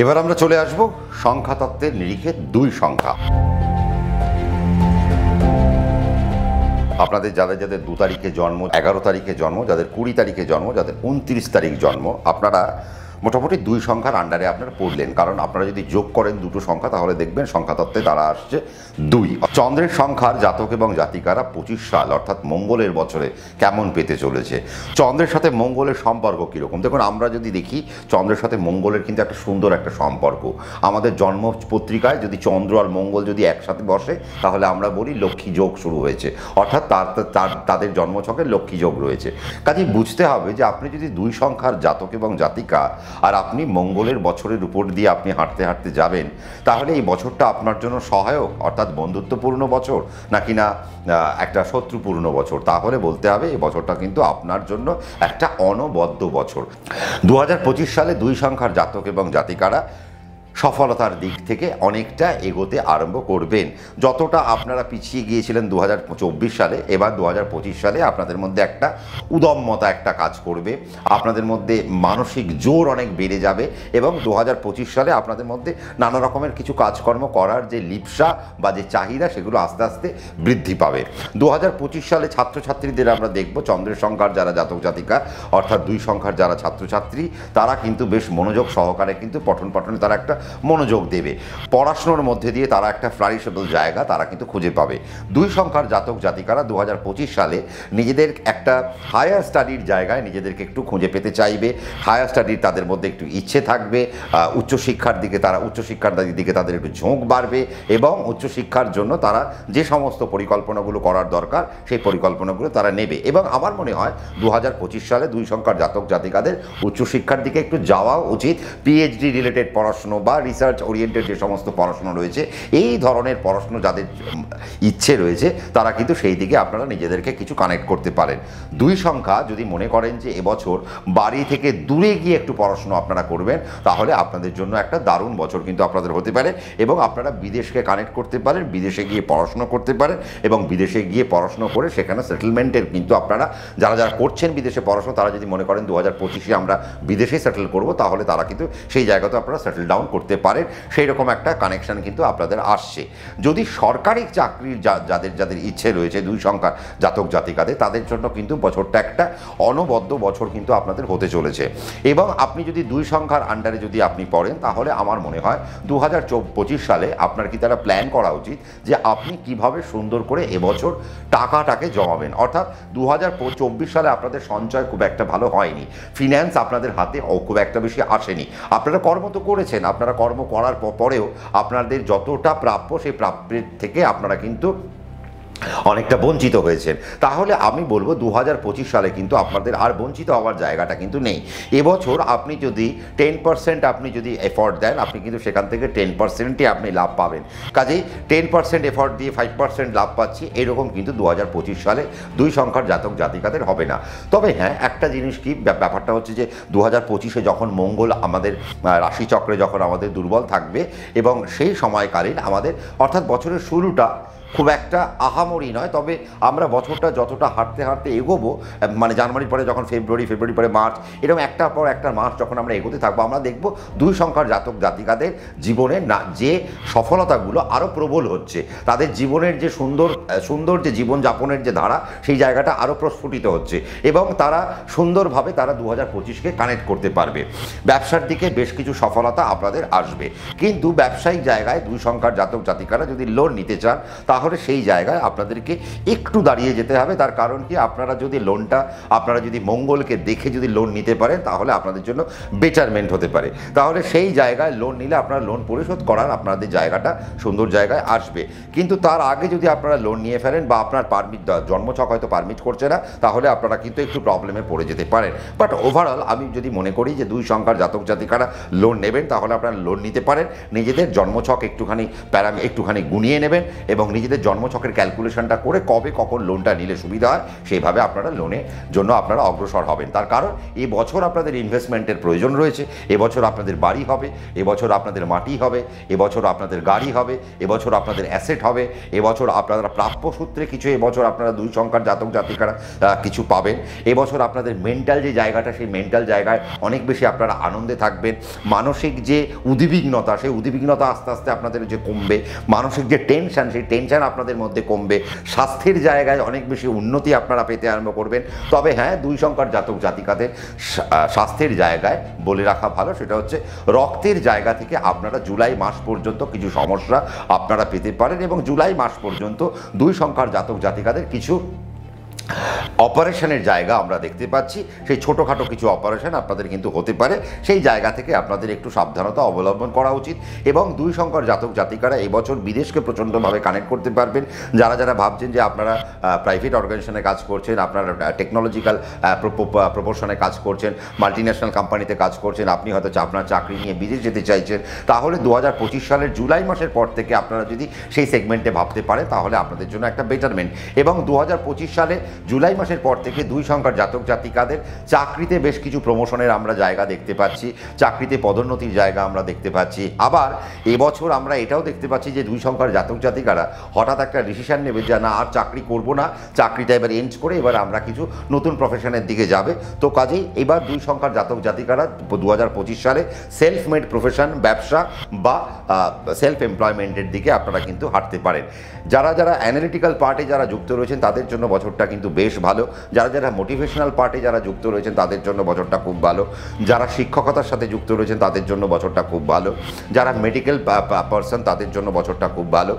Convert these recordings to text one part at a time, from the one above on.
এবার আমরা চলে আসব সংখ্যাতত্ত্বের নিরিখে দুই সংখ্যা। আপনাদের যাদের যাদের 2 তারিখে জন্ম, 11 তারিখে জন্ম, যাদের 20 তারিখে জন্ম, যাদের 29 তারিখ জন্ম, আপনারা মোটামুটি দুই সংখ্যার আন্ডারে আপনারা পড়লেন। কারণ আপনারা যদি যোগ করেন দুটো সংখ্যা তাহলে দেখবেন সংখ্যাতত্ত্বে তারা আসছে 2। চন্দ্রের সংখ্যার জাতক এবং জাতিকারা 25 সাল অর্থাৎ মঙ্গলের বছরে কেমন পেতে চলেছে, চন্দ্রের সাথে মঙ্গলের সম্পর্ক কীরকম। দেখুন, আমরা যদি দেখি চন্দ্রের সাথে মঙ্গলের কিন্তু একটা সুন্দর একটা সম্পর্ক। আমাদের জন্ম পত্রিকায় যদি চন্দ্র আর মঙ্গল যদি একসাথে বসে তাহলে আমরা বলি লক্ষ্মী যোগ শুরু হয়েছে, অর্থাৎ তাদের জন্মছকে লক্ষ্মী যোগ রয়েছে। কাজেই বুঝতে হবে যে আপনি যদি দুই সংখ্যার জাতক এবং জাতিকা আর আপনি মঙ্গলের বছরের উপর দিয়ে আপনি হাঁটতে হাঁটতে যাবেন, তাহলে এই বছরটা আপনার জন্য সহায়ক অর্থাৎ বন্ধুত্বপূর্ণ বছর নাকি না একটা শত্রুপূর্ণ বছর। তাহলে বলতে হবে এই বছরটা কিন্তু আপনার জন্য একটা অনবদ্য বছর। 2025 সালে দুই সংখ্যার জাতক এবং জাতিকারা সফলতার দিক থেকে অনেকটা এগোতে আরম্ভ করবেন। যতটা আপনারা পিছিয়ে গিয়েছিলেন 2024 সালে, এবার 2025 সালে আপনাদের মধ্যে একটা উদ্যমতা একটা কাজ করবে, আপনাদের মধ্যে মানসিক জোর অনেক বেড়ে যাবে এবং 2025 সালে আপনাদের মধ্যে নানা রকমের কিছু কাজকর্ম করার যে লিপ্সা বা যে চাহিদা সেগুলো আস্তে আস্তে বৃদ্ধি পাবে। 2025 সালে ছাত্রছাত্রীদের আমরা দেখব চন্দ্রের সংখ্যার যারা জাতক জাতিকা অর্থাৎ দুই সংখ্যার যারা ছাত্রছাত্রী তারা কিন্তু বেশ মনোযোগ সহকারে কিন্তু পঠন পাঠনে তারা একটা মনোযোগ দেবে। পড়াশোনার মধ্যে দিয়ে তারা একটা ফ্লারিশেবল জায়গা তারা কিন্তু খুঁজে পাবে। দুই সংখ্যার জাতক জাতিকারা 2025 সালে নিজেদের একটা হায়ার স্টাডির জায়গায় নিজেদেরকে একটু খুঁজে পেতে চাইবে। হায়ার স্টাডির তাদের মধ্যে একটু ইচ্ছে থাকবে, উচ্চশিক্ষার দিকে তাদের একটু ঝোঁক বাড়বে এবং উচ্চশিক্ষার জন্য তারা যে সমস্ত পরিকল্পনাগুলো করার দরকার সেই পরিকল্পনাগুলো তারা নেবে। এবং আমার মনে হয় 2025 সালে দুই সংখ্যার জাতক জাতিকাদের উচ্চশিক্ষার দিকে একটু যাওয়াও উচিত। পিএইচডি রিলেটেড পড়াশুনো বা রিসার্চ ওরিয়েন্টেড যে সমস্ত পড়াশুনো রয়েছে, এই ধরনের পড়াশুনো যাদের ইচ্ছে রয়েছে তারা কিন্তু সেই দিকে আপনারা নিজেদেরকে কিছু কানেক্ট করতে পারেন। দুই সংখ্যা যদি মনে করেন যে এবছর বাড়ি থেকে দূরে গিয়ে একটু পড়াশুনো আপনারা করবেন, তাহলে আপনাদের জন্য একটা দারুণ বছর কিন্তু আপনাদের হতে পারে এবং আপনারা বিদেশকে কানেক্ট করতে পারেন, বিদেশে গিয়ে পড়াশুনো করতে পারেন এবং বিদেশে গিয়ে পড়াশুনো করে সেখানে সেটেলমেন্টের কিন্তু আপনারা যারা করছেন বিদেশে পড়াশুনো তারা যদি মনে করেন 2025-এ আমরা বিদেশে সেটেল করব, তাহলে তারা কিন্তু সেই জায়গাতে আপনারা সেটেল ডাউন করতে পারেন। সেই রকম একটা কানেকশন কিন্তু আপনাদের আসছে। যদি সরকারি চাকরির যাদের ইচ্ছে রয়েছে দুই সংখ্যার জাতক জাতিকাদের, তাদের জন্য কিন্তু বছরটা একটা অনবদ্য বছর কিন্তু আপনাদের হতে চলেছে। এবং আপনি যদি দুই সংখ্যার আন্ডারে যদি আপনি পড়েন তাহলে আমার মনে হয় 2025 সালে আপনার কি তারা প্ল্যান করা উচিত যে আপনি কিভাবে সুন্দর করে এবছর টাকাটাকে জমাবেন। অর্থাৎ 2024 সালে আপনাদের সঞ্চয় খুব একটা ভালো হয়নি, ফিন্যান্স আপনাদের হাতে খুব একটা বেশি আসেনি। আপনারা কর্ম তো করেছেন, আপনারা কর্ম করার পরেও আপনাদের যতটা প্রাপ্য সেই প্রাপ্যের থেকে আপনারা কিন্তু অনেকটা বঞ্চিত হয়েছেন। তাহলে আমি বলবো 2025 সালে কিন্তু আপনাদের আর বঞ্চিত হওয়ার জায়গাটা কিন্তু নেই। এবছর আপনি যদি 10% আপনি যদি এফোর্ট দেন, আপনি কিন্তু সেখান থেকে 10%ই আপনি লাভ পাবেন। কাজেই 10% এফোর্ট দিয়ে 5% লাভ পাচ্ছি এরকম কিন্তু 2025 সালে দুই সংখ্যার জাতক জাতিকাদের হবে না। তবে হ্যাঁ, একটা জিনিস কি ব্যাপারটা হচ্ছে যে 2025-এ যখন মঙ্গল আমাদের রাশিচক্রে যখন আমাদের দুর্বল থাকবে এবং সেই সময়কালীন আমাদের অর্থাৎ বছরের শুরুটা খুব একটা আহামরি নয়, তবে আমরা বছরটা যতটা হাঁটতে হাঁটতে এগোবো, মানে জানুয়ারির পরে যখন ফেব্রুয়ারি পরে মার্চ, এরকম একটার পর একটা মাস যখন আমরা এগোতে থাকবো, আমরা দেখব দুই সংখ্যার জাতক জাতিকাদের জীবনে যে সফলতাগুলো আরও প্রবল হচ্ছে, তাদের জীবনের যে সুন্দর যে জীবনযাপনের যে ধারা সেই জায়গাটা আরও প্রস্ফুটিত হচ্ছে এবং তারা সুন্দরভাবে তারা 2025-কে কানেক্ট করতে পারবে। ব্যবসার দিকে বেশ কিছু সফলতা আপনাদের আসবে, কিন্তু ব্যবসায়িক জায়গায় দুই সংখ্যার জাতক জাতিকারা যদি লোন নিতে চান তাহলে সেই জায়গায় আপনাদেরকে একটু দাঁড়িয়ে যেতে হবে। তার কারণ কি, আপনারা যদি লোনটা আপনারা যদি মঙ্গলকে দেখে যদি লোন নিতে পারেন তাহলে আপনাদের জন্য বেটারমেন্ট হতে পারে। তাহলে সেই জায়গায় লোন নিলে আপনারা লোন পরিশোধ করার আপনাদের জায়গাটা সুন্দর জায়গায় আসবে। কিন্তু তার আগে যদি আপনারা লোন নিয়ে ফেলেন বা আপনার পারমিট জন্মছক হয়তো পারমিট করছে না, তাহলে আপনারা কিন্তু একটু প্রবলেমে পড়ে যেতে পারেন। বাট ওভারঅল আমি যদি মনে করি যে দুই সংখ্যার জাতক জাতিকারা লোন নেবেন, তাহলে আপনারা লোন নিতে পারেন। নিজেদের জন্মছক একটুখানি গুনিয়ে নেবেন এবং নিজেদের নিজেদের জন্মছকের ক্যালকুলেশনটা করে কবে কখন লোনটা নিলে সুবিধা হয় সেইভাবে আপনারা লোনের জন্য আপনারা অগ্রসর হবেন। তার কারণ এই বছর আপনাদের ইনভেস্টমেন্টের প্রয়োজন রয়েছে, এবছর আপনাদের বাড়ি হবে, এবছর আপনাদের মাটি হবে, এবছর আপনাদের গাড়ি হবে, এবছর আপনাদের অ্যাসেট হবে, এবছর আপনারা প্রাপ্য সূত্রে কিছু, এবছর আপনারা 2 সংখ্যার জাতক জাতিকারা কিছু পাবেন। এবছর আপনাদের মেন্টাল যে জায়গাটা, সেই মেন্টাল জায়গায় অনেক বেশি আপনারা আনন্দে থাকবেন। মানসিক যে উদ্বিগ্নতা, সেই উদ্বিগ্নতা আস্তে আস্তে আপনাদের যে কমবে, মানসিক যে টেনশন, সেই টেনশন আপনাদের মধ্যে কমবে। স্বাস্থ্যের জায়গায় অনেক বেশি উন্নতি আপনারা পেতে আরম্ভ করবেন। তবে হ্যাঁ, 2 সংখ্যার জাতক জাতিকাদের স্বাস্থ্যের জায়গায় বলে রাখা ভালো, সেটা হচ্ছে রক্তের জায়গা থেকে আপনারা জুলাই মাস পর্যন্ত কিছু সমস্যা আপনারা পেতে পারেন, এবং জুলাই মাস পর্যন্ত 2 সংখ্যার জাতক জাতিকাদের কিছু অপারেশনের জায়গা আমরা দেখতে পাচ্ছি। সেই ছোটোখাটো কিছু অপারেশন আপনাদের কিন্তু হতে পারে, সেই জায়গা থেকে আপনাদের একটু সাবধানতা অবলম্বন করা উচিত। এবং 2 সংখ্যার জাতক জাতিকারা এবছর বিদেশকে প্রচণ্ডভাবে কানেক্ট করতে পারবেন। যারা যারা ভাবছেন যে আপনারা প্রাইভেট অর্গানাইজেশনে কাজ করছেন, আপনারা টেকনোলজিক্যাল প্রপোর্শনে কাজ করছেন, মাল্টিন্যাশনাল কোম্পানিতে কাজ করছেন, আপনি হয়তো আপনার চাকরি নিয়ে বিদেশ যেতে চাইছেন, তাহলে 2025 সালের জুলাই মাসের পর থেকে আপনারা যদি সেই সেগমেন্টে ভাবতে পারেন তাহলে আপনাদের জন্য একটা বেটারমেন্ট। এবং 2025 সালে জুলাই মাসের পর থেকে 2 সংখ্যার জাতক জাতিকাদের চাকরিতে বেশ কিছু প্রমোশনের আমরা জায়গা দেখতে পাচ্ছি, চাকরিতে পদোন্নতির জায়গা আমরা দেখতে পাচ্ছি। আবার এবছর আমরা এটাও দেখতে পাচ্ছি যে 2 সংখ্যার জাতক জাতিকারা হঠাৎ একটা ডিসিশন নেবে যে না, আর চাকরি করব না, চাকরিটা এবার এন্ড করে এবার আমরা কিছু নতুন প্রফেশনের দিকে যাবে। তো কাজেই এবার 2 সংখ্যার জাতক জাতিকারা 2025 সালে সেলফ মেড প্রফেশন, ব্যবসা বা সেলফ এমপ্লয়মেন্টের দিকে আপনারা কিন্তু হাঁটতে পারেন। যারা যারা অ্যানালিটিক্যাল পার্টে যারা যুক্ত রয়েছেন তাদের জন্য বছরটা কিন্তু বেশ ভালো। যারা যারা মোটিভেশনাল পার্টে যারা যুক্ত রয়েছেন তাদের জন্য বছরটা খুব ভালো। যারা শিক্ষকতার সাথে যুক্ত রয়েছেন তাদের জন্য বছরটা খুব ভালো। যারা মেডিকেল পার্সন তাদের জন্য বছরটা খুব ভালো।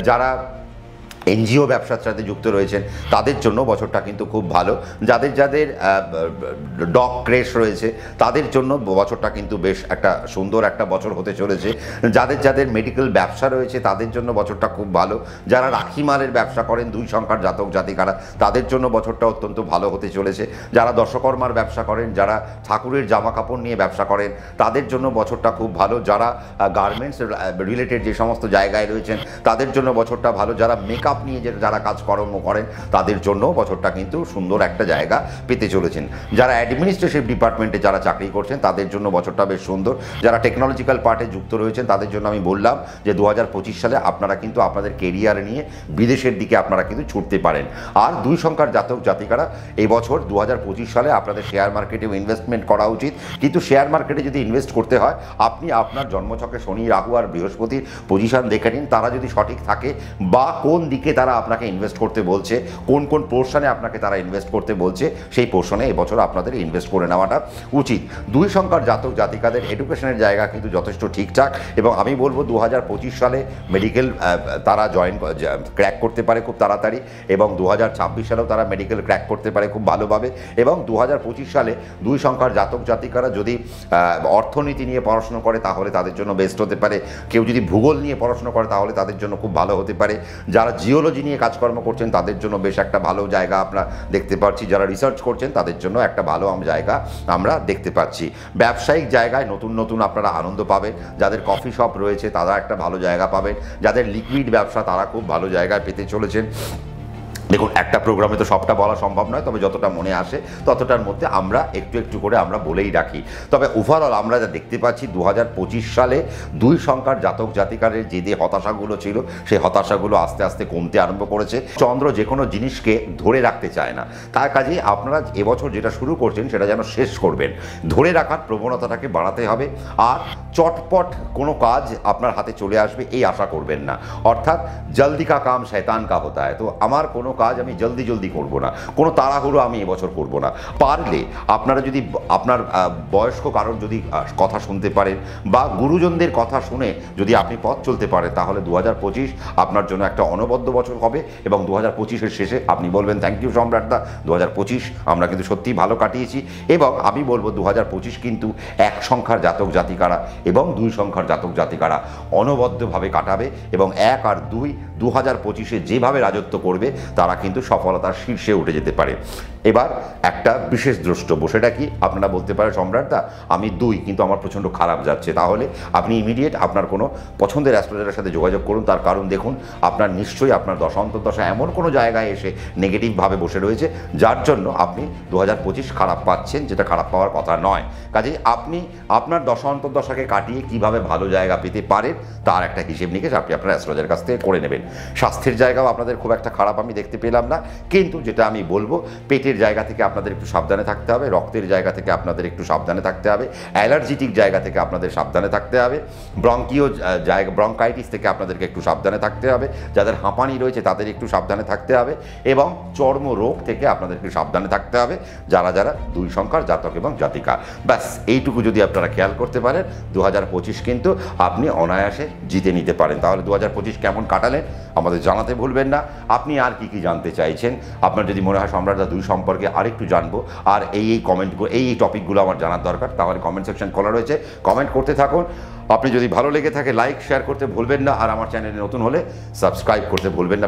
যারা এনজিও ব্যবসার সাথে যুক্ত রয়েছেন তাদের জন্য বছরটা কিন্তু খুব ভালো। যাদের যাদের ডগ ক্রেশ রয়েছে তাদের জন্য বছরটা কিন্তু বেশ একটা সুন্দর একটা বছর হতে চলেছে। যাদের যাদের মেডিকেল ব্যবসা রয়েছে তাদের জন্য বছরটা খুব ভালো। যারা রাখি মালের ব্যবসা করেন 2 সংখ্যার জাতক জাতিকারা, তাদের জন্য বছরটা অত্যন্ত ভালো হতে চলেছে। যারা দশকর্মার ব্যবসা করেন, যারা ঠাকুরের জামা কাপড় নিয়ে ব্যবসা করেন তাদের জন্য বছরটা খুব ভালো। যারা গার্মেন্টস রিলেটেড যে সমস্ত জায়গায় রয়েছেন তাদের জন্য বছরটা ভালো। যারা মেকআপ নিয়ে যারা কাজকর্ম করেন তাদের জন্য বছরটা কিন্তু সুন্দর একটা জায়গা পেতে চলেছেন। যারা অ্যাডমিনিস্ট্রেটিভ ডিপার্টমেন্টে যারা চাকরি করছেন তাদের জন্য বছরটা বেশ সুন্দর। যারা টেকনোলজিক্যাল পার্টে যুক্ত রয়েছেন তাদের জন্য আমি বললাম যে 2025 সালে আপনারা কিন্তু আপনাদের কেরিয়ার নিয়ে বিদেশের দিকে আপনারা কিন্তু ছুটতে পারেন। আর 2 সংখ্যার জাতক জাতিকারা এই বছর 2025 সালে আপনাদের শেয়ার মার্কেটে ইনভেস্টমেন্ট করা উচিত। কিন্তু শেয়ার মার্কেটে যদি ইনভেস্ট করতে হয় আপনি আপনার জন্মছকে শনি, রাহু আর বৃহস্পতির পজিশন দেখে নিন, তারা যদি সঠিক থাকে বা কোন দিকে তারা আপনাকে ইনভেস্ট করতে বলছে, কোন কোন পোর্শনে আপনাকে তারা ইনভেস্ট করতে বলছে, সেই পোর্শনে এবছর আপনাদের ইনভেস্ট করে নেওয়াটা উচিত। 2 সংখ্যার জাতক জাতিকাদের এডুকেশনের জায়গা কিন্তু যথেষ্ট ঠিকঠাক, এবং আমি বলবো 2025 সালে মেডিকেল তারা ক্র্যাক করতে পারে খুব তাড়াতাড়ি, এবং 2026 সালেও তারা মেডিকেল ক্র্যাক করতে পারে খুব ভালোভাবে। এবং 2025 সালে 2 সংখ্যার জাতক জাতিকারা যদি অর্থনীতি নিয়ে পড়াশোনা করে তাহলে তাদের জন্য বেস্ট হতে পারে। কেউ যদি ভূগোল নিয়ে পড়াশোনা করে তাহলে তাদের জন্য খুব ভালো হতে পারে। যারা জিওলজি নিয়ে কাজকর্ম করছেন তাদের জন্য বেশ একটা ভালো জায়গা আমরা দেখতে পাচ্ছি। যারা রিসার্চ করছেন তাদের জন্য একটা ভালো জায়গা আমরা দেখতে পাচ্ছি। ব্যবসায়িক জায়গায় নতুন নতুন আপনারা আনন্দ পাবেন। যাদের কফি শপ রয়েছে তারা একটা ভালো জায়গা পাবেন। যাদের লিকুইড ব্যবসা তারা খুব ভালো জায়গায় পেতে চলেছেন। দেখুন, একটা প্রোগ্রামে তো সবটা বলা সম্ভব নয়, তবে যতটা মনে আসে ততটার মধ্যে আমরা একটু একটু করে আমরা বলেই রাখি। তবে ওভারঅল আমরা যা দেখতে পাচ্ছি 2025 সালে 2 সংখ্যার জাতক জাতিকারের যে হতাশাগুলো ছিল সেই হতাশাগুলো আস্তে আস্তে কমতে আরম্ভ করেছে। চন্দ্র যে কোনো জিনিসকে ধরে রাখতে চায় না, তার কাজেই আপনারা এবছর যেটা শুরু করছেন সেটা যেন শেষ করবেন। ধরে রাখার প্রবণতাটাকে বাড়াতে হবে, আর চটপট কোনো কাজ আপনার হাতে চলে আসবে এই আশা করবেন না। অর্থাৎ জলদি কা কাম শয়তান কা হতা হয়। তো আমার কোনো কাজ আমি জলদি জলদি করব না, কোনো তাড়াহুড়ো আমি এবছর করব না। পারলে আপনারা যদি আপনার বয়স্ক কারোর যদি কথা শুনতে পারেন বা গুরুজনদের কথা শুনে যদি আপনি পথ চলতে পারেন তাহলে 2025 আপনার জন্য একটা অনবদ্য বছর হবে, এবং 2025-এর শেষে আপনি বলবেন থ্যাংক ইউ সম্রাটদা, 2025 আমরা কিন্তু সত্যিই ভালো কাটিয়েছি। এবং আমি বলবো 2025 কিন্তু 1 সংখ্যার জাতক জাতিকারা এবং 2 সংখ্যার জাতক জাতিকারা অনবদ্যভাবে কাটাবে, এবং 1 আর 2 2025-এ যেভাবে রাজত্ব করবে তারা কিন্তু সফলতার শীর্ষে উঠে যেতে পারে। এবার একটা বিশেষ দ্রষ্টব্য, সেটা কি? আপনারা বলতে পারেন সম্রাটদা আমি 2 কিন্তু আমার প্রচণ্ড খারাপ যাচ্ছে, তাহলে আপনি ইমিডিয়েট আপনার কোনো পছন্দের অ্যাস্ট্রোলজারের সাথে যোগাযোগ করুন। তার কারণ দেখুন, আপনার নিশ্চয়ই আপনার দশা অন্তর্দশা এমন কোনো জায়গায় এসে নেগেটিভভাবে বসে রয়েছে যার জন্য আপনি 2025 খারাপ পাচ্ছেন, যেটা খারাপ পাওয়ার কথা নয়। কাজেই আপনি আপনার দশা অন্তর্দশাকে কাটিয়ে কিভাবে ভালো জায়গা পেতে পারেন তার একটা হিসেব নিকেশ আপনি আপনার অ্যাস্ট্রোলজারের কাছ থেকে করে নেবেন। স্বাস্থ্যের জায়গাও আপনাদের খুব একটা খারাপ আমি দেখতে পেলাম না, কিন্তু যেটা আমি বলবো, পেটের জায়গা থেকে আপনাদের একটু সাবধানে থাকতে হবে, রক্তের জায়গা থেকে আপনাদের একটু সাবধানে থাকতে হবে, অ্যালার্জিটিক জায়গা থেকে আপনাদের সাবধানে থাকতে হবে, ব্রঙ্কিও জায়গা ব্রঙ্কাইটিস থেকে আপনাদেরকে একটু সাবধানে থাকতে হবে, যাদের হাঁপানি রয়েছে তাদের একটু সাবধানে থাকতে হবে, এবং চর্মরোগ থেকে আপনাদেরকে সাবধানে থাকতে হবে যারা যারা 2 সংখ্যার জাতক এবং জাতিকা। ব্যাস এইটুকু যদি আপনারা খেয়াল করতে পারেন, 2025 কিন্তু আপনি অনায়াসে জিতে নিতে পারেন। তাহলে 2025 কেমন কাটালেন আমাদের জানাতে ভুলবেন না। আপনি আর কি কি জানতে চাইছেন? আপনার যদি মনে হয় সম্রাটদা 2 সম্পর্কে আরেকটু জানবো আর এই কমেন্টগুলো এই টপিকগুলো আমার জানার দরকার, তাহলে কমেন্ট সেকশন খোলা রয়েছে, কমেন্ট করতে থাকুন। আপনি যদি ভালো লেগে থাকে লাইক শেয়ার করতে ভুলবেন না, আর আমার চ্যানেলে নতুন হলে সাবস্ক্রাইব করতে ভুলবেন না।